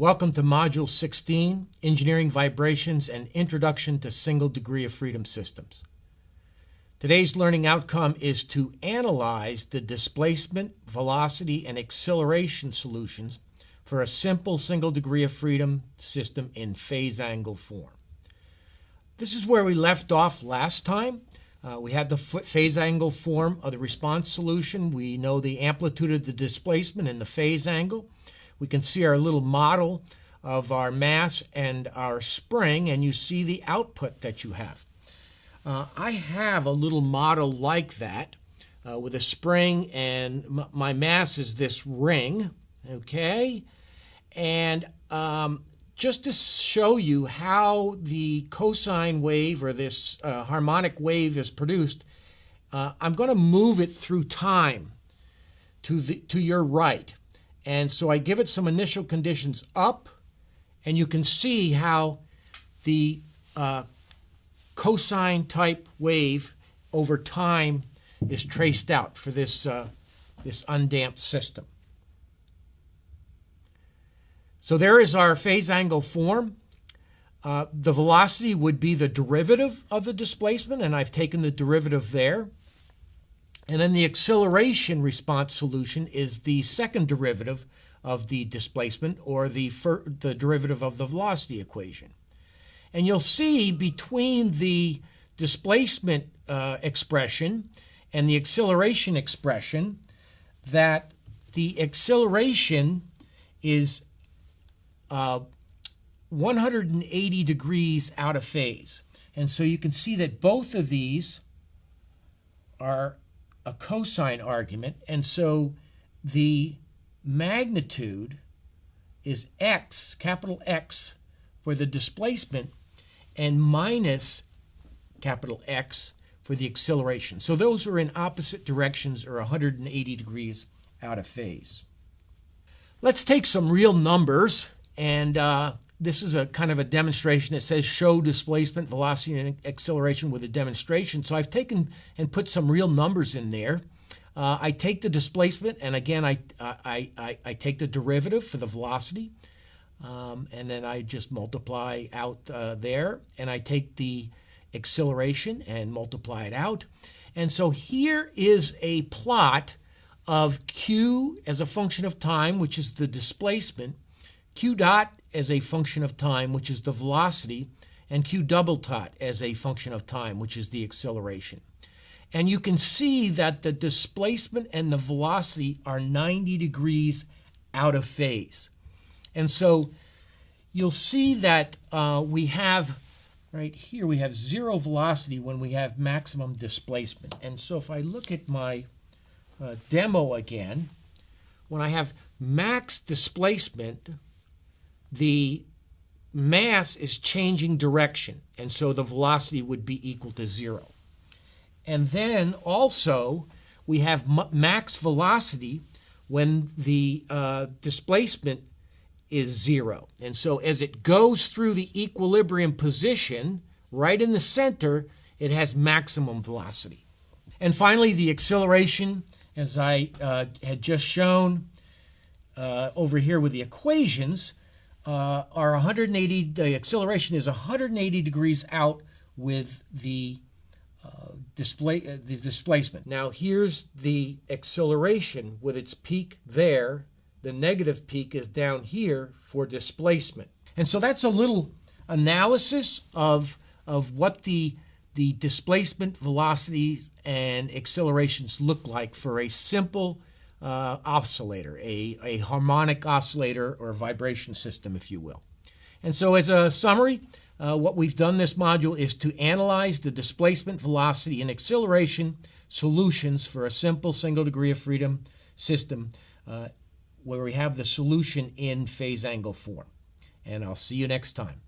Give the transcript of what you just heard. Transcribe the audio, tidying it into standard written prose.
Welcome to Module 16, Engineering Vibrations and Introduction to Single Degree of Freedom Systems. Today's learning outcome is to analyze the displacement, velocity, and acceleration solutions for a simple single degree of freedom system in phase angle form. This is where we left off last time. We had the phase angle form of the response solution. We know the amplitude of the displacement and the phase angle. We can see our little model of our mass and our spring, and you see the output that you have. I have a little model like that with a spring, and my mass is this ring, okay? And just to show you how the cosine wave or this harmonic wave is produced, I'm going to move it through time to your right. And so I give it some initial conditions up, and you can see how the cosine type wave over time is traced out for this undamped system. So there is our phase angle form. The velocity would be the derivative of the displacement, and I've taken the derivative there. And then the acceleration response solution is the second derivative of the displacement, or the derivative of the velocity equation. And you'll see between the displacement expression and the acceleration expression that the acceleration is 180 degrees out of phase. And so you can see that both of these are a cosine argument, and so the magnitude is x, capital X, for the displacement, and minus capital X for the acceleration. So those are in opposite directions, or 180 degrees out of phase. Let's take some real numbers, and this is a kind of a demonstration. It says show displacement, velocity, and acceleration with a demonstration. So I've taken and put some real numbers in there. I take the displacement, and again, I take the derivative for the velocity, and then I just multiply out there, and I take the acceleration and multiply it out. And so here is a plot of q as a function of time, which is the displacement, q dot as a function of time, which is the velocity, and q double dot as a function of time, which is the acceleration. And you can see that the displacement and the velocity are 90 degrees out of phase. And so you'll see that we have, right here, we have zero velocity when we have maximum displacement. And so if I look at my demo again, when I have max displacement, the mass is changing direction, and so the velocity would be equal to zero. And then also we have max velocity when the displacement is zero. And so as it goes through the equilibrium position, right in the center, it has maximum velocity. And finally, the acceleration, as I had just shown over here with the equations, are 180. The acceleration is 180 degrees out with the displacement. Now here's the acceleration with its peak there. The negative peak is down here for displacement. And so that's a little analysis of what the displacement, velocities, and accelerations look like for a simple oscillator, a harmonic oscillator or vibration system, if you will. And so as a summary, what we've done this module is to analyze the displacement, velocity, and acceleration solutions for a simple single degree of freedom system where we have the solution in phase angle form. And I'll see you next time.